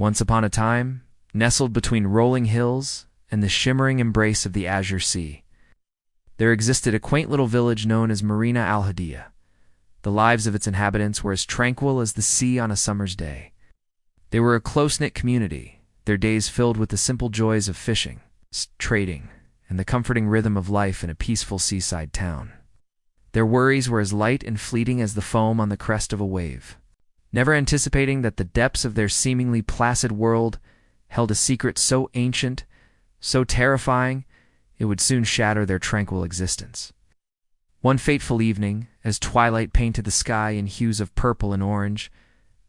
Once upon a time, nestled between rolling hills and the shimmering embrace of the azure sea, there existed a quaint little village known as Marina al Hadiya. The lives of its inhabitants were as tranquil as the sea on a summer's day. They were a close-knit community, their days filled with the simple joys of fishing, trading, and the comforting rhythm of life in a peaceful seaside town. Their worries were as light and fleeting as the foam on the crest of a wave, never anticipating that the depths of their seemingly placid world held a secret so ancient, so terrifying, it would soon shatter their tranquil existence. One fateful evening, as twilight painted the sky in hues of purple and orange,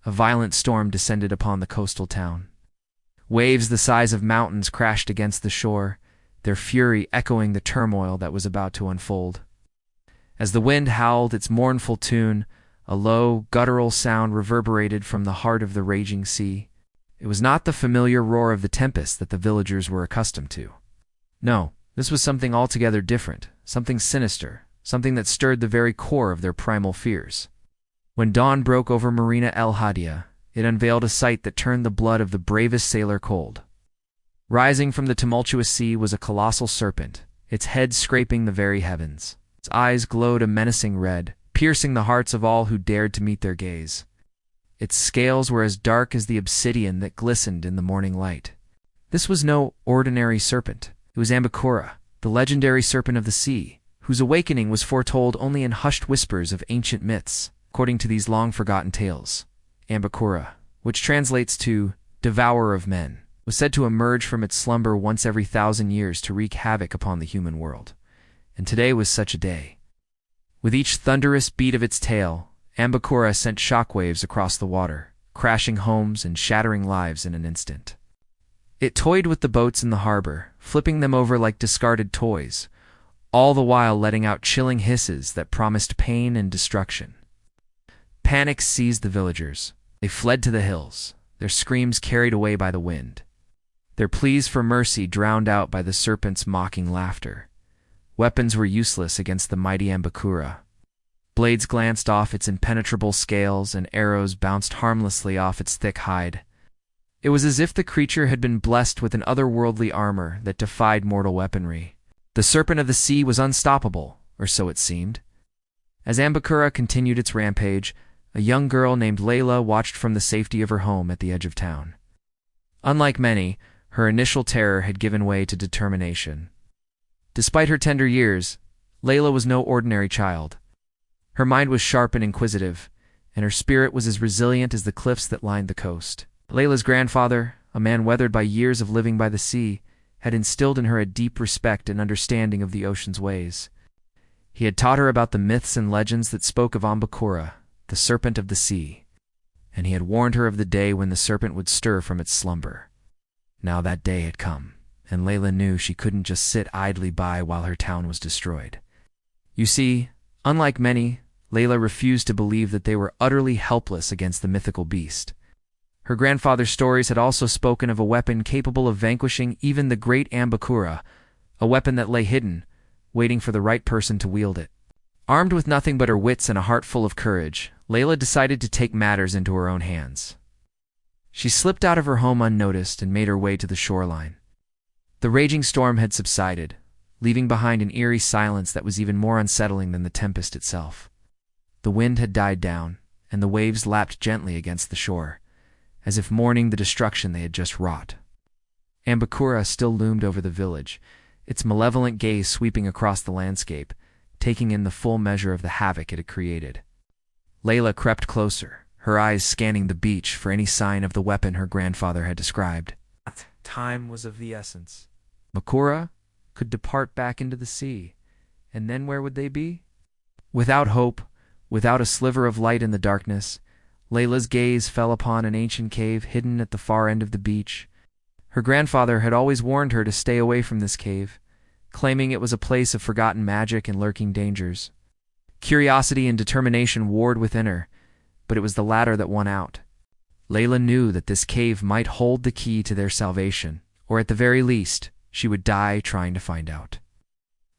a violent storm descended upon the coastal town. Waves the size of mountains crashed against the shore, their fury echoing the turmoil that was about to unfold. As the wind howled its mournful tune, a low, guttural sound reverberated from the heart of the raging sea. It was not the familiar roar of the tempest that the villagers were accustomed to. No, this was something altogether different, something sinister, something that stirred the very core of their primal fears. When dawn broke over Marina el Hadiya, it unveiled a sight that turned the blood of the bravest sailor cold. Rising from the tumultuous sea was a colossal serpent, its head scraping the very heavens. Its eyes glowed a menacing red, piercing the hearts of all who dared to meet their gaze. Its scales were as dark as the obsidian that glistened in the morning light. This was no ordinary serpent. It was Ambakura, the legendary serpent of the sea, whose awakening was foretold only in hushed whispers of ancient myths. According to these long-forgotten tales, Ambakura, which translates to devourer of men, was said to emerge from its slumber once every 1,000 years to wreak havoc upon the human world. And today was such a day. With each thunderous beat of its tail, Ambakura sent shockwaves across the water, crashing homes and shattering lives in an instant. It toyed with the boats in the harbor, flipping them over like discarded toys, all the while letting out chilling hisses that promised pain and destruction. Panic seized the villagers. They fled to the hills, their screams carried away by the wind, their pleas for mercy drowned out by the serpent's mocking laughter. Weapons were useless against the mighty Ambakura. Blades glanced off its impenetrable scales and arrows bounced harmlessly off its thick hide. It was as if the creature had been blessed with an otherworldly armor that defied mortal weaponry. The serpent of the sea was unstoppable, or so it seemed. As Ambakura continued its rampage, a young girl named Layla watched from the safety of her home at the edge of town. Unlike many, her initial terror had given way to determination. Despite her tender years, Layla was no ordinary child. Her mind was sharp and inquisitive, and her spirit was as resilient as the cliffs that lined the coast. Layla's grandfather, a man weathered by years of living by the sea, had instilled in her a deep respect and understanding of the ocean's ways. He had taught her about the myths and legends that spoke of Ambakura, the serpent of the sea, and he had warned her of the day when the serpent would stir from its slumber. Now that day had come, and Layla knew she couldn't just sit idly by while her town was destroyed. You see, unlike many, Layla refused to believe that they were utterly helpless against the mythical beast. Her grandfather's stories had also spoken of a weapon capable of vanquishing even the great Ambakura, a weapon that lay hidden, waiting for the right person to wield it. Armed with nothing but her wits and a heart full of courage, Layla decided to take matters into her own hands. She slipped out of her home unnoticed and made her way to the shoreline. The raging storm had subsided, leaving behind an eerie silence that was even more unsettling than the tempest itself. The wind had died down, and the waves lapped gently against the shore, as if mourning the destruction they had just wrought. Ambakura still loomed over the village, its malevolent gaze sweeping across the landscape, taking in the full measure of the havoc it had created. Layla crept closer, her eyes scanning the beach for any sign of the weapon her grandfather had described. Time was of the essence. Makura could depart back into the sea, and then where would they be? Without hope, without a sliver of light in the darkness, Layla's gaze fell upon an ancient cave hidden at the far end of the beach. Her grandfather had always warned her to stay away from this cave, claiming it was a place of forgotten magic and lurking dangers. Curiosity and determination warred within her, but it was the latter that won out. Layla knew that this cave might hold the key to their salvation, or at the very least, she would die trying to find out.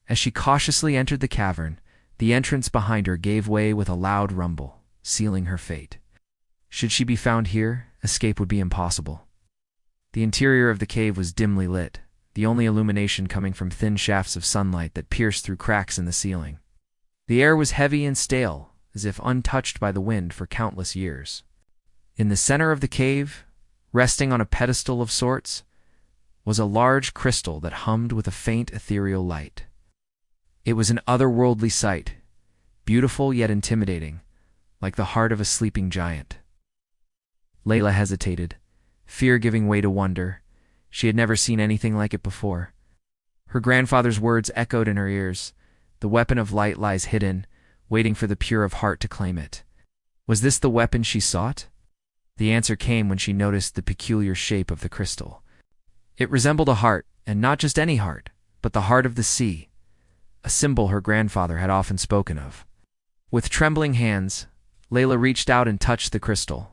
As she cautiously entered the cavern, the entrance behind her gave way with a loud rumble, sealing her fate. Should she be found here, escape would be impossible. The interior of the cave was dimly lit, the only illumination coming from thin shafts of sunlight that pierced through cracks in the ceiling. The air was heavy and stale, as if untouched by the wind for countless years. In the center of the cave, resting on a pedestal of sorts, was a large crystal that hummed with a faint ethereal light. It was an otherworldly sight, beautiful yet intimidating, like the heart of a sleeping giant. Layla hesitated, fear giving way to wonder. She had never seen anything like it before. Her grandfather's words echoed in her ears. The weapon of light lies hidden, waiting for the pure of heart to claim it. Was this the weapon she sought? The answer came when she noticed the peculiar shape of the crystal. It resembled a heart, and not just any heart, but the heart of the sea, a symbol her grandfather had often spoken of. With trembling hands, Layla reached out and touched the crystal.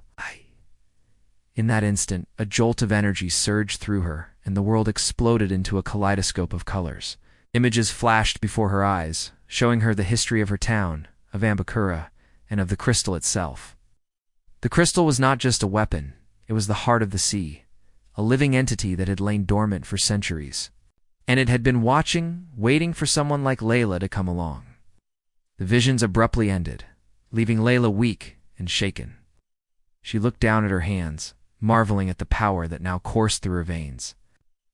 In that instant, a jolt of energy surged through her, and the world exploded into a kaleidoscope of colors. Images flashed before her eyes, showing her the history of her town, of Ambakura, and of the crystal itself. The crystal was not just a weapon, it was the heart of the sea, a living entity that had lain dormant for centuries. And it had been watching, waiting for someone like Layla to come along. The visions abruptly ended, leaving Layla weak and shaken. She looked down at her hands, marveling at the power that now coursed through her veins.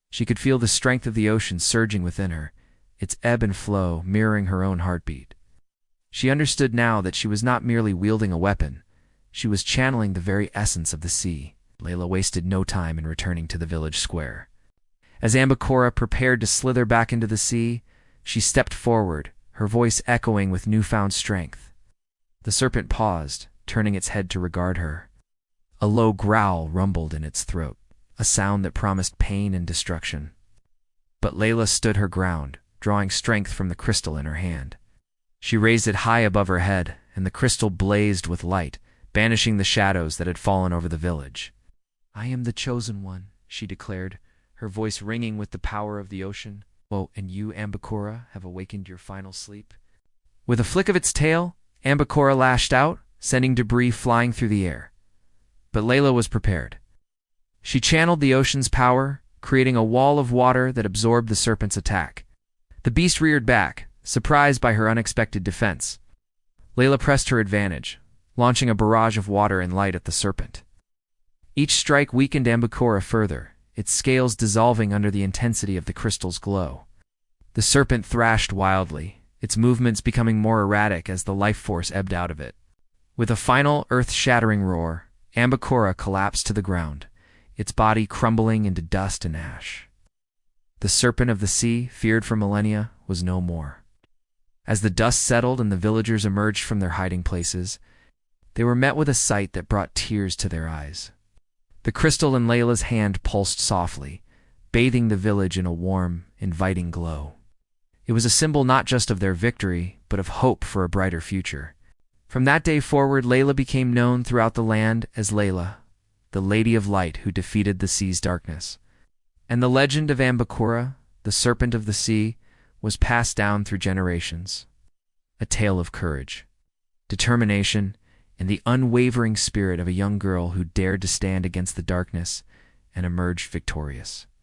She could feel the strength of the ocean surging within her, its ebb and flow mirroring her own heartbeat. She understood now that she was not merely wielding a weapon, she was channeling the very essence of the sea. Layla wasted no time in returning to the village square. As Ambakura prepared to slither back into the sea, she stepped forward, her voice echoing with newfound strength. The serpent paused, turning its head to regard her. A low growl rumbled in its throat, a sound that promised pain and destruction. But Layla stood her ground, drawing strength from the crystal in her hand. She raised it high above her head, and the crystal blazed with light, banishing the shadows that had fallen over the village. "I am the chosen one," she declared, her voice ringing with the power of the ocean. "Oh, and you, Ambakura, have awakened your final sleep." With a flick of its tail, Ambakura lashed out, sending debris flying through the air. But Layla was prepared. She channeled the ocean's power, creating a wall of water that absorbed the serpent's attack. The beast reared back, surprised by her unexpected defense. Layla pressed her advantage, launching a barrage of water and light at the serpent. Each strike weakened Ambakura further, its scales dissolving under the intensity of the crystal's glow. The serpent thrashed wildly, its movements becoming more erratic as the life force ebbed out of it. With a final earth-shattering roar, Ambakura collapsed to the ground, its body crumbling into dust and ash. The serpent of the sea, feared for millennia, was no more. As the dust settled and the villagers emerged from their hiding places, they were met with a sight that brought tears to their eyes. The crystal in Layla's hand pulsed softly, bathing the village in a warm, inviting glow. It was a symbol not just of their victory, but of hope for a brighter future. From that day forward, Layla became known throughout the land as Layla, the Lady of Light who defeated the sea's darkness. And the legend of Ambakura, the serpent of the sea, was passed down through generations. A tale of courage, determination, and the unwavering spirit of a young girl who dared to stand against the darkness and emerged victorious.